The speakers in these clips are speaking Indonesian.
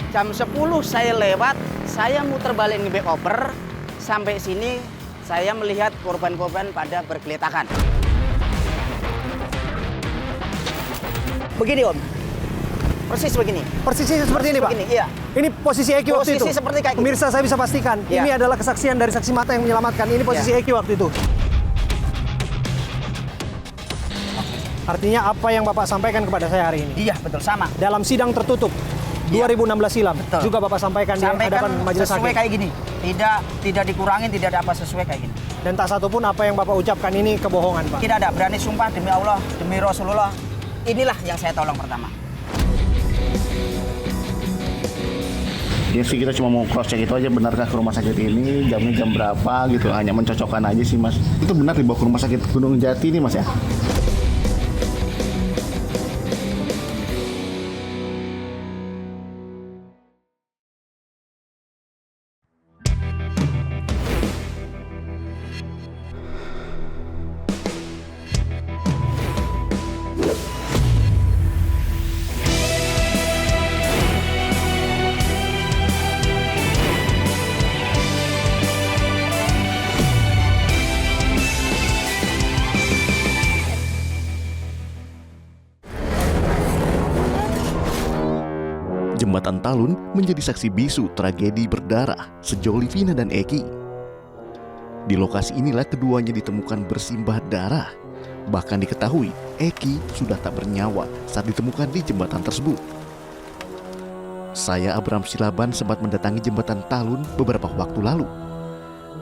jam 10 saya lewat, saya muter balik nge over, sampai sini saya melihat korban-korban pada bergeletakan. Begini Om, persis begini. Persisnya seperti ini Pak? Begini, iya. Ini posisi Eki waktu itu? Posisi seperti kayak gitu. Pemirsa saya bisa pastikan, Iya. ini adalah kesaksian dari saksi mata yang menyelamatkan. Ini posisi Iya. Eki waktu itu. Artinya apa yang Bapak sampaikan kepada saya hari ini? Iya, betul, sama. Dalam sidang tertutup Iya. 2016 silam, Betul. juga Bapak sampaikan di hadapan majelis sesuai hakim. kayak gini. Tidak dikurangin, tidak ada apa, sesuai kayak gini. Dan tak satu pun apa yang Bapak ucapkan ini kebohongan Pak. Tidak ada, berani sumpah demi Allah, demi Rasulullah. Inilah yang saya tolong pertama. Ya sih kita cuma mau cross check itu aja, benarkah ke rumah sakit ini, jamnya jam berapa gitu, hanya mencocokkan aja sih Mas. Itu benar dibawa ke rumah sakit Gunung Jati ini Mas ya? Jembatan Talun menjadi saksi bisu tragedi berdarah sejoli Vina dan Eki. Di lokasi inilah keduanya ditemukan bersimbah darah. Bahkan diketahui Eki sudah tak bernyawa saat ditemukan di jembatan tersebut. Saya Abraham Silaban sempat mendatangi jembatan Talun beberapa waktu lalu.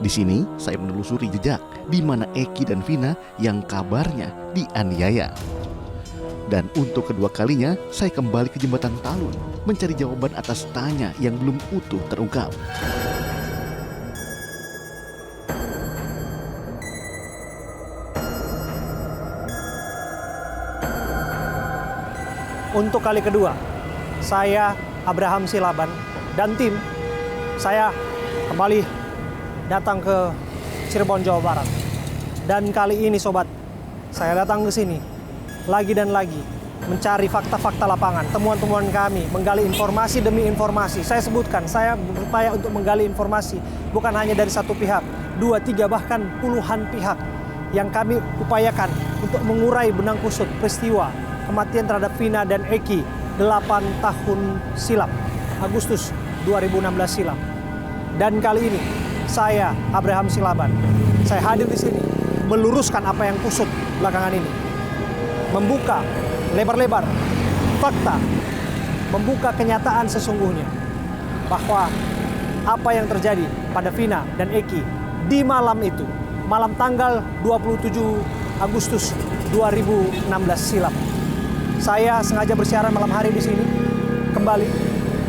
Di sini saya menelusuri jejak di mana Eki dan Vina yang kabarnya dianiaya. Dan untuk kedua kalinya, saya kembali ke jembatan Talun mencari jawaban atas tanya yang belum utuh terungkap. Untuk kali kedua, saya Abraham Silaban dan tim saya kembali datang ke Cirebon, Jawa Barat. Dan kali ini sobat, saya datang ke sini lagi dan lagi mencari fakta-fakta lapangan, temuan-temuan kami, menggali informasi demi informasi. Saya sebutkan, saya berupaya untuk menggali informasi bukan hanya dari satu pihak, 2, 3, bahkan puluhan pihak yang kami upayakan untuk mengurai benang kusut peristiwa kematian terhadap Vina dan Eki 8 tahun silam, Agustus 2016 silam. Dan kali ini saya Abraham Silaban, saya hadir di sini meluruskan apa yang kusut belakangan ini, membuka lebar-lebar fakta, membuka kenyataan sesungguhnya bahwa apa yang terjadi pada Vina dan Eki di malam itu, malam tanggal 27 Agustus 2016 silam. Saya sengaja bersiaran malam hari di sini kembali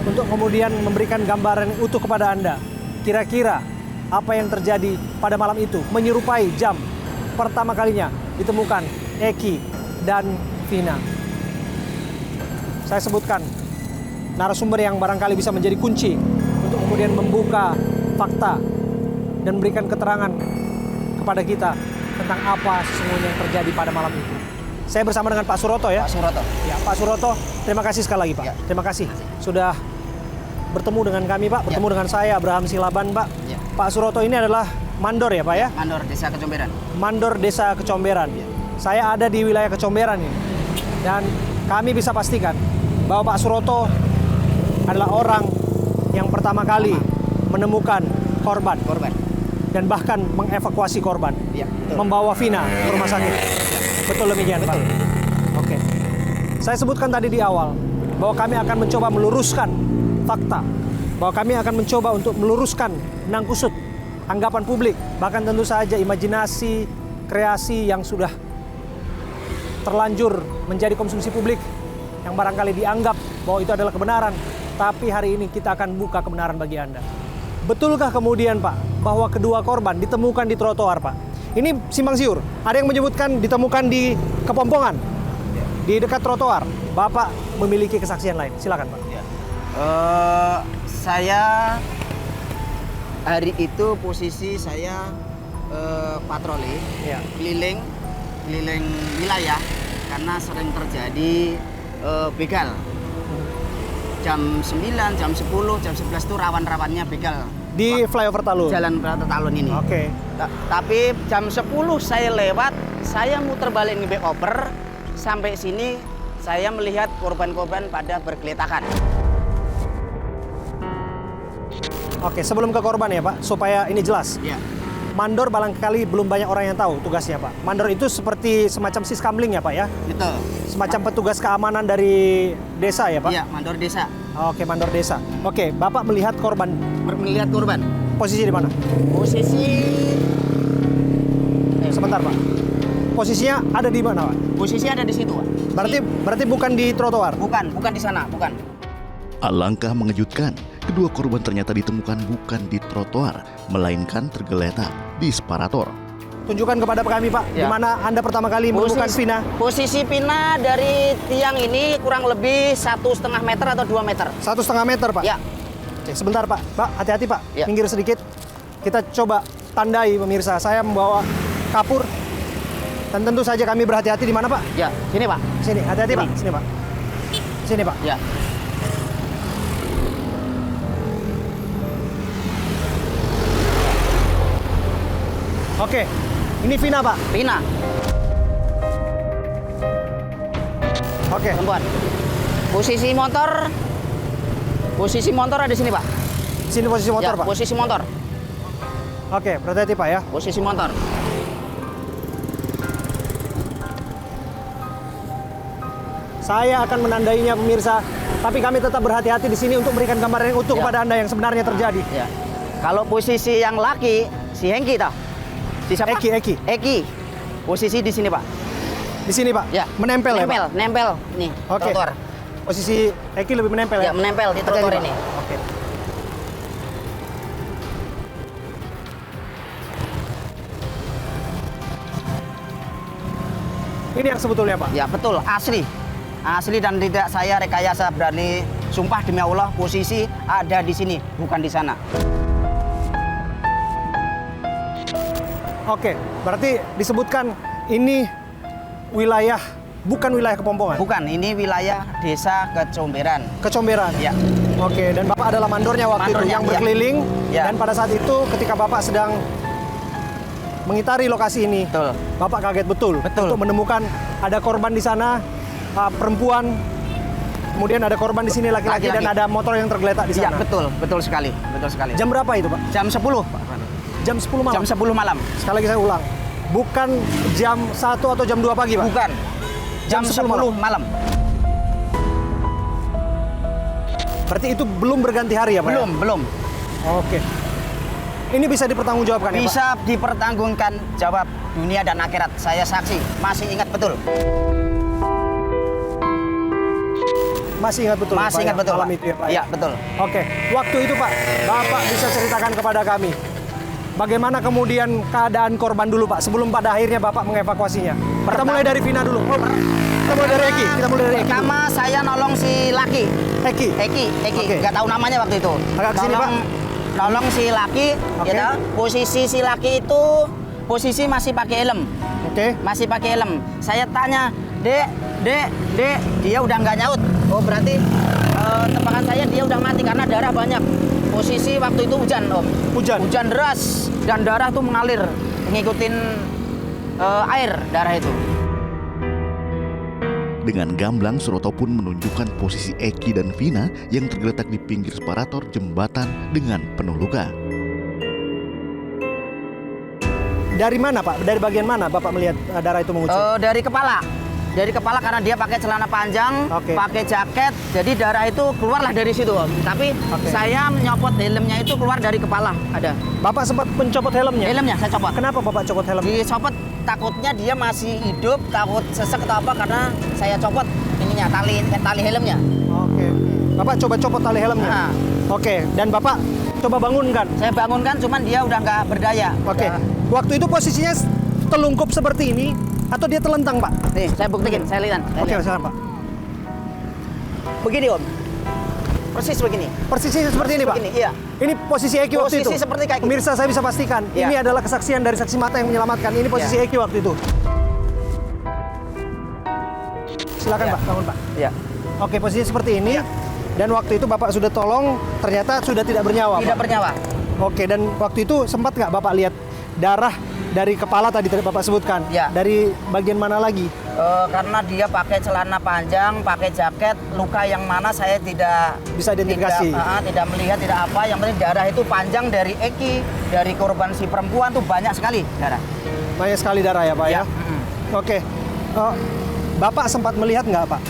untuk kemudian memberikan gambaran yang utuh kepada Anda. Kira-kira apa yang terjadi pada malam itu menyerupai jam pertama kalinya ditemukan Eki dan Vina. Saya sebutkan narasumber yang barangkali bisa menjadi kunci untuk kemudian membuka fakta dan memberikan keterangan kepada kita tentang apa sesungguhnya yang terjadi pada malam itu. Saya bersama dengan Pak Suroto ya. Pak Suroto. Ya, Pak Suroto, terima kasih sekali lagi Pak. Ya. Terima kasih sudah bertemu dengan kami Pak, bertemu dengan saya Abraham Silaban Pak. Ya. Pak Suroto ini adalah mandor ya Pak ya? Mandor Desa Kecomberan. Mandor Desa Kecomberan. Saya ada di wilayah Kecomberan ini. Dan kami bisa pastikan bahwa Pak Suroto adalah orang yang pertama kali menemukan korban dan bahkan mengevakuasi korban, Iya, betul. membawa Vina ke rumah sakit. Betul demikian Pak? Oke. Saya sebutkan tadi di awal bahwa kami akan mencoba meluruskan fakta, bahwa kami akan mencoba untuk meluruskan benang kusut anggapan publik, bahkan tentu saja imajinasi, kreasi yang sudah terlanjur menjadi konsumsi publik yang barangkali dianggap bahwa itu adalah kebenaran. Tapi hari ini kita akan buka kebenaran bagi Anda. Betulkah kemudian Pak bahwa kedua korban ditemukan di trotoar Pak? Ini simpang siur. Ada yang menyebutkan ditemukan di Kepompongan, di dekat trotoar. Bapak memiliki kesaksian lain. Silakan Pak. Ya. Saya hari itu posisi saya patroli Ya. keliling wilayah karena sering terjadi begal. jam 9, jam 10, jam 11 itu rawan-rawannya begal. Di flyover Talun. Jalan Talun ini. Oke. Tapi jam 10 saya lewat, saya muter balik ngebek oper, sampai sini saya melihat korban-korban pada bergeletakan. Oke, sebelum ke korban ya Pak, supaya ini jelas. Ya. Mandor barangkali belum banyak orang yang tahu tugasnya Pak. Mandor itu seperti semacam siskamling ya Pak ya? Gitu. Semacam petugas keamanan dari desa ya Pak? Iya, mandor desa. Oke, mandor desa. Oke, Bapak melihat korban. Melihat korban. Posisi di mana? Posisi Sebentar Pak. Posisinya ada di mana Pak? posisi ada di situ, Pak. Berarti bukan di trotoar? Bukan di sana, bukan. Alangkah mengejutkan, kedua korban ternyata ditemukan bukan di trotoar, melainkan tergeletak di separator. Tunjukkan kepada kami Pak, di Ya. mana Anda pertama kali menemukan Vina? Posisi Vina dari tiang ini kurang lebih 1,5 meter atau 2 meter. 1,5 meter Pak? Ya, Oke, sebentar Pak. Pak, hati-hati Pak. Ya. Minggir sedikit. Kita coba tandai pemirsa. Saya membawa kapur. Dan tentu saja kami berhati-hati di mana Pak? ya, sini Pak. Sini, hati-hati Sini. Pak. Sini Pak. Sini Pak. Ya. Oke, ini Vina Pak. Vina, Oke, perempuan. Posisi motor ada di sini, Pak. sini posisi motor Ya, Pak. posisi motor. Oke, berhati-hati Pak ya. Posisi motor. Saya akan menandainya pemirsa. Tapi kami tetap berhati-hati di sini untuk memberikan gambaran yang utuh Ya. kepada Anda yang sebenarnya terjadi. Ya. Kalau posisi yang laki, si Hengki tau? Si siapa? Eki. Eki. Posisi di sini, Pak. Di sini Pak. Ya. Menempel ya Pak. Nempel nih, Oke. trotoar. Posisi Eki lebih menempel ya. Ya, menempel di Hati-hati, trotoar Pak. ini. Oke. Ini yang sebetulnya Pak. Ya, betul, asli. Asli dan tidak saya rekayasa, berani sumpah demi Allah posisi ada di sini, bukan di sana. Oke, berarti disebutkan ini wilayah, bukan wilayah Kepompongan, Bukan, ini wilayah desa Kecomberan. Kecomberan. Ya, Oke, dan Bapak adalah mandornya waktu itu Mandornya, yang iya. berkeliling. Ya. Dan pada saat itu ketika Bapak sedang mengitari lokasi ini, betul. Bapak kaget betul, Betul. untuk menemukan ada korban di sana, perempuan, kemudian ada korban di sini laki-laki dan Laki-laki. ada motor yang tergeletak di Iya, sana. betul sekali, betul sekali. Jam berapa itu Pak? Jam 10, Pak. Jam 10 malam. Jam 10 malam. Sekali lagi saya ulang, bukan jam 1 atau jam 2 pagi Pak? Bukan. Jam 10 malam. Berarti itu belum berganti hari ya Pak? ya? Belum. Oke. Ini bisa dipertanggungjawabkan ya Pak? Bisa dipertanggungan jawab dunia dan akhirat. Saya saksi, masih ingat betul. Masih ingat betul Masih Pak, ingat ya? betul, Malam Pak. itu ya Pak? Iya, betul. Oke, waktu itu Pak, Bapak bisa ceritakan kepada kami bagaimana kemudian keadaan korban dulu Pak sebelum pada akhirnya Bapak mengevakuasinya. Kita mulai dari Vina dulu. Kita mulai dari Eki. Kita mulai dari Eki. dulu. Pertama saya nolong si laki. Eki. Eki, Oke. nggak tahu namanya waktu itu. Agak kesini, Pak. Nolong si laki, Oke. ya tahu. Posisi si laki itu posisi masih pakai helm, Oke. masih pakai helm. Saya tanya, dek, dia udah nggak nyaut. Oh berarti tebakan saya dia udah mati karena darah banyak. Posisi waktu itu hujan, Om. Hujan. Deras dan darah tuh mengalir, ngikutin air darah itu. Dengan gamblang, Suroto pun menunjukkan posisi Eki dan Vina yang tergeletak di pinggir separator jembatan dengan penuh luka. Dari mana Pak? Dari bagian mana Bapak melihat darah itu mengucur? Dari kepala. Dari kepala karena dia pakai celana panjang, Oke. pakai jaket, jadi darah itu keluarlah dari situ, Om. Tapi Oke. saya menyopot helmnya itu keluar dari kepala, ada. Bapak sempat mencopot helmnya? Helmnya saya copot. Kenapa Bapak copot helm? Dicopot takutnya dia masih hidup, takut sesek atau apa karena saya copot ininya tali helmnya. Oke. Bapak coba copot tali helmnya? Nah. Oke, dan Bapak coba bangunkan? Saya bangunkan cuman dia udah nggak berdaya. Oke. Udah- Waktu itu posisinya telungkup seperti ini atau dia telentang Pak? Nih, saya buktikan, saya lihat. Oke, silakan Pak. Begini, Om. Persis begini. Persisnya seperti ini Pak? Begini, iya. Ini posisi Eki waktu itu? Posisi seperti kayak gitu. Pemirsa saya bisa pastikan, Iya. ini adalah kesaksian dari saksi mata yang menyelamatkan. Ini posisi Iya. Eki waktu itu. Silakan Iya. Pak, bangun Pak. Iya. Oke, posisinya seperti ini. Iya. Dan waktu itu Bapak sudah tolong, ternyata sudah tidak bernyawa. Tidak Pak? bernyawa. Oke, dan waktu itu sempat nggak Bapak lihat darah dari kepala tadi Bapak sebutkan? Ya. Dari bagian mana lagi? Karena dia pakai celana panjang, pakai jaket, luka yang mana saya tidak Bisa identifikasi? tidak melihat, tidak apa. Yang penting darah itu panjang dari Eki, dari korban si perempuan tuh banyak sekali darah. Banyak sekali darah ya Pak ya? Mm-mm. Oke. Bapak sempat melihat nggak Pak?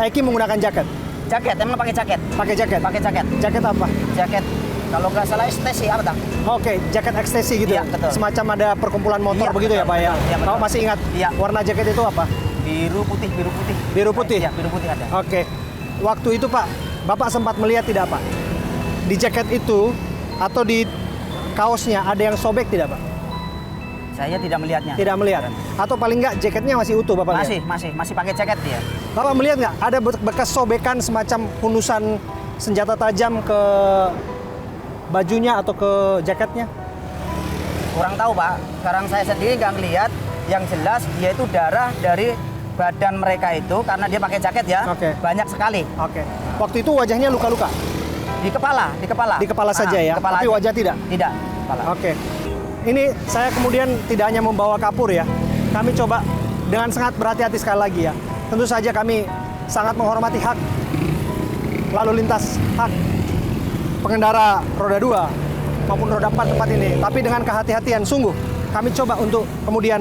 Eki menggunakan jaket? Jaket, emang pakai jaket? Pakai jaket? Pakai jaket. Jaket apa? Jaket, kalau nggak salah ekstasi apa tak? Oke, jaket ekstasi gitu Iya, ya? betul. Semacam ada perkumpulan motor Iya, begitu ya betul, Pak ya? betul. Iya, betul. Kalau masih ingat Iya. warna jaket itu apa? Biru putih, biru putih. Biru putih? Iya, biru putih ada. Oke. Waktu itu Pak, Bapak sempat melihat tidak Pak? Di jaket itu atau di kaosnya ada yang sobek tidak Pak? Saya tidak melihatnya. Tidak melihat. Atau paling nggak jaketnya masih utuh Bapak lihat? Masih pakai jaket dia. Bapak melihat nggak ada bekas sobekan semacam hunusan senjata tajam ke bajunya atau ke jaketnya? Kurang tahu Pak. Sekarang saya sendiri nggak ngelihat. Yang jelas dia itu darah dari badan mereka itu karena dia pakai jaket ya. Oke. Banyak sekali. Oke. Waktu itu wajahnya luka-luka? Di kepala, di kepala. Di kepala saja ya? Di kepala Tapi aja. wajah tidak? Tidak, kepala. Oke. Ini saya kemudian tidak hanya membawa kapur ya. Kami coba dengan sangat berhati-hati sekali lagi ya. Tentu saja kami sangat menghormati hak lalu lintas, hak pengendara roda 2 maupun roda 4 tempat ini. Tapi dengan kehati-hatian sungguh kami coba untuk kemudian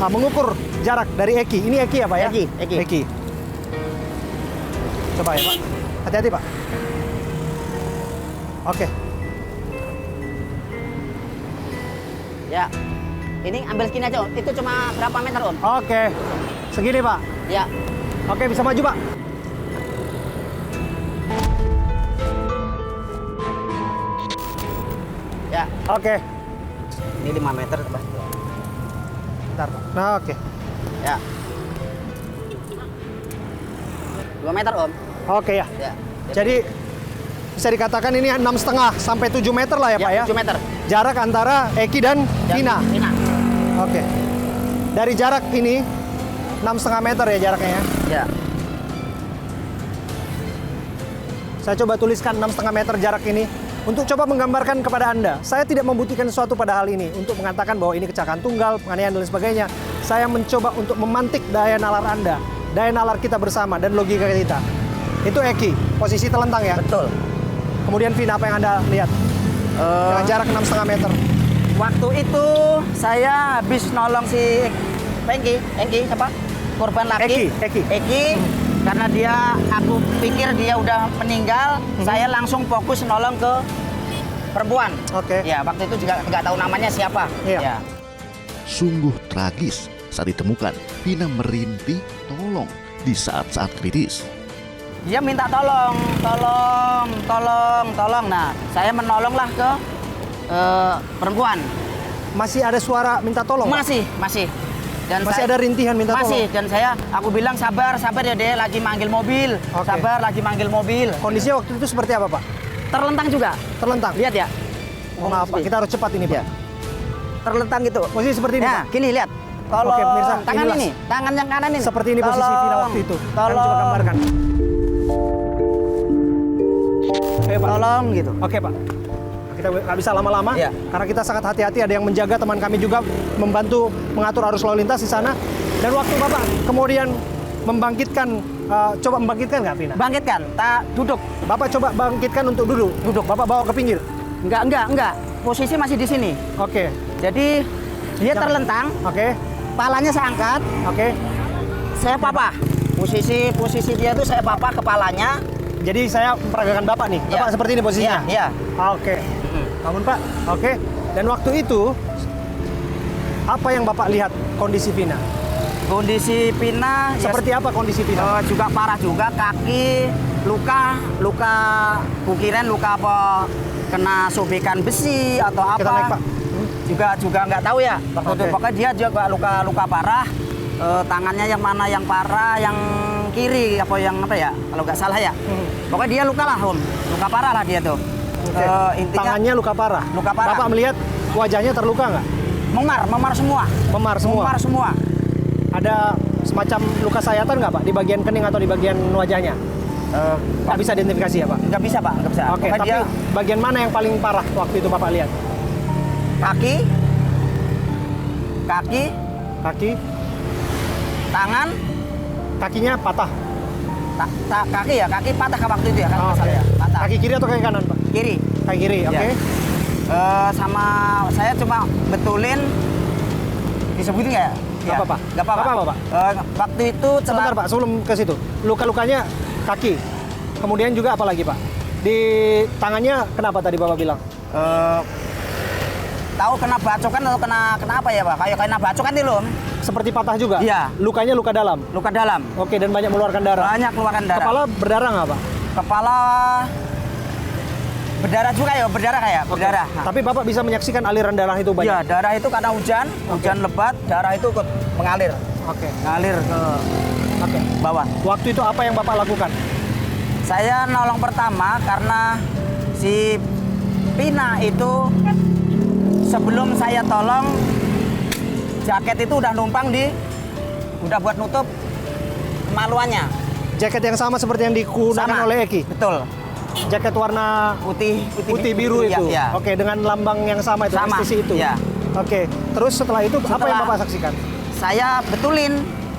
mengukur jarak dari Eki. Ini Eki ya Pak ya? Eki. Coba ya Pak. Hati-hati Pak. Oke. Ya. Ini ambil segini aja Om. Itu cuma berapa meter Om? Oke. Segini Pak. Ya. Oke, bisa maju Pak. Ya. Oke. Ini 5 meter Pak. Bentar Pak. Nah, oke. Ya. 2 meter Om. Oke ya. Ya. Jadi bisa dikatakan ini 6,5 sampai 7 meter lah ya, Pak ya? 7 meter. Jarak antara Eki dan Vina. Vina. Oke. Dari jarak ini 6,5 meter ya jaraknya ya. Ya. Saya coba tuliskan 6,5 meter jarak ini untuk coba menggambarkan kepada Anda. Saya tidak membuktikan sesuatu pada hal ini untuk mengatakan bahwa ini kecelakaan tunggal, penganiayaan dan lain sebagainya. Saya mencoba untuk memantik daya nalar Anda, daya nalar kita bersama dan logika kita. Itu Eki, posisi telentang ya. Betul. Kemudian Vina, apa yang Anda lihat? Dengan jarak 6,5 meter. Waktu itu saya habis nolong si Eki siapa? Korban laki. Eki. Karena dia, aku pikir dia udah meninggal, saya langsung fokus nolong ke perempuan. Oke. Ya, waktu itu juga nggak tahu namanya siapa. Iya. Ya. Sungguh tragis saat ditemukan Vina merintih tolong di saat-saat kritis. Dia minta tolong. Nah, saya menolonglah ke perempuan. Masih ada suara minta tolong? Pak? Masih. Dan Masih ada rintihan minta tolong? Masih, dan aku bilang sabar ya Dek, lagi manggil mobil. Oke. Sabar, lagi manggil mobil. Kondisinya waktu itu seperti apa, Pak? Terlentang juga. Terlentang? Lihat ya. Oh, maaf, Pak. Kita harus cepat ini, Pak. Ya. Terlentang gitu. Posisi seperti ini, Ya, Pak? gini lihat. Tolong. Oke, pemirsa, Tangan inilah ini, tangan yang kanan ini. Seperti ini posisi Vina waktu itu. Kami Tolong. coba gambarkan. Oke, Pak. Tolong gitu. Oke, Pak. Kita nggak bisa lama-lama, Iya. karena kita sangat hati-hati. Ada yang menjaga, teman kami juga membantu mengatur arus lalu lintas di sana. Dan waktu Bapak kemudian membangkitkan, coba membangkitkan nggak, Vina? Bangkitkan, duduk. Bapak coba bangkitkan untuk duduk. Bapak bawa ke pinggir. Enggak. Posisi masih di sini. Oke. Jadi dia terlentang, Oke. kepalanya saya angkat, Oke. saya papa. Posisi dia itu saya papa kepalanya. Jadi saya memperagakan Bapak nih. Ya. Bapak seperti ini posisinya? Iya. Oke. Bangun, Pak. Oke. Dan waktu itu apa yang Bapak lihat kondisi Vina? Kondisi Vina Seperti apa kondisi Vina? juga parah juga, kaki luka kukiran luka apa, kena sobekan besi atau apa. Kita naik, Pak. Juga nggak tahu ya. Waktu itu Oke. pokoknya dia juga luka parah. Tangannya yang mana yang parah, yang kiri apa ya, kalau nggak salah ya. Pokoknya dia luka lah Om, luka parah lah dia tuh. Oke. Intinya Tangannya luka parah. Luka parah. Bapak melihat wajahnya terluka nggak? memar semua. Memar semua. Ada semacam luka sayatan nggak, Pak, di bagian kening atau di bagian wajahnya? Nggak bisa identifikasi ya Pak? Nggak bisa Pak, nggak bisa. Oke, Pokoknya tapi dia bagian mana yang paling parah waktu itu Bapak lihat? kaki, Kaki, tangan, kakinya patah. kaki patah ke waktu itu ya, kaki Oh, saya patah. Kaki kiri atau kaki kanan Pak? Kiri. Kaki kiri, Ya. oke. Sama saya cuma betulin, disebutin nggak ya? Nggak apa-apa. Nggak apa-apa. Nggak apa-apa, Pak. Waktu itu Sebentar Pak, sebelum ke situ. Luka-lukanya kaki. Kemudian juga apa lagi Pak? Di tangannya kenapa tadi Bapak bilang? Tahu kena bacokan atau kena apa ya Pak? Kayak kena bacokan nih loh. Seperti patah juga? Iya. Lukanya luka dalam? Luka dalam. Oke, dan banyak mengeluarkan darah? Banyak keluarkan darah. Kepala berdarah nggak Pak? Kepala berdarah juga ya, berdarah kayak, berdarah. Nah. Tapi Bapak bisa menyaksikan aliran darah itu banyak? Iya, darah itu karena hujan lebat, darah itu ikut mengalir. Oke. Ngalir ke bawah. Waktu itu apa yang Bapak lakukan? Saya nolong pertama karena si Pina itu sebelum saya tolong, jaket itu udah numpang udah buat nutup kemaluannya. Jaket yang sama seperti yang digunakan Sama. oleh Eki? Betul. Jaket warna Putih biru ya, itu? ya. Oke, dengan lambang yang sama itu, Sama, STC itu? ya. Oke, terus setelah itu apa Setelah- yang Bapak saksikan? Saya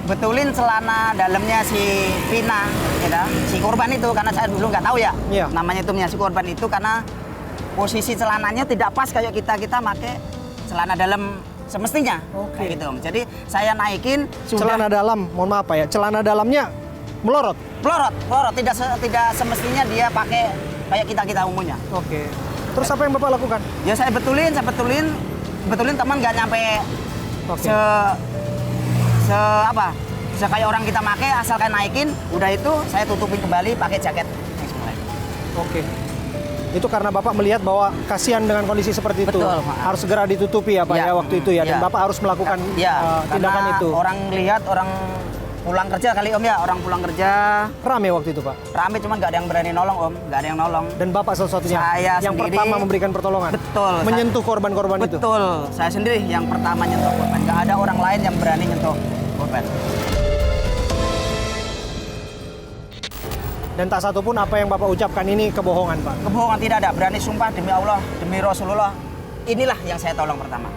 betulin celana dalamnya si Pina, gitu, si korban itu, karena saya dulu nggak tahu ya, Iya. namanya itu si korban itu karena posisi celananya tidak pas kayak kita pakai celana dalam semestinya, Oke. kayak gitu. Jadi saya naikin Celana dalam, mohon maaf Pak ya, celana dalamnya melorot? pelorot, tidak semestinya dia pakai kayak kita umumnya. Oke. Terus apa yang Bapak lakukan? Ya saya betulin teman nggak nyampe Oke. kayak orang kita pakai, asalkan naikin, udah itu saya tutupin kembali pakai jaket yang semula. Oke. Itu karena Bapak melihat bahwa kasihan dengan kondisi seperti itu. Betul, Pak. Harus segera ditutupi ya Pak ya, waktu itu ya. Dan Ya. Bapak harus melakukan tindakan karena itu. orang lihat orang pulang kerja kali Om ya, orang pulang kerja Rame waktu itu Pak. rame, cuman nggak ada yang berani nolong Om, nggak ada yang nolong. Dan Bapak satu-satunya Saya yang sendiri. pertama memberikan pertolongan. Betul. Menyentuh korban-korban itu. Betul, saya sendiri yang pertama nyentuh korban. Nggak ada orang lain yang berani nyentuh korban. Dan tak satu pun apa yang Bapak ucapkan ini kebohongan Pak. Kebohongan tidak ada, berani sumpah demi Allah, demi Rasulullah. Inilah yang saya tolong pertama.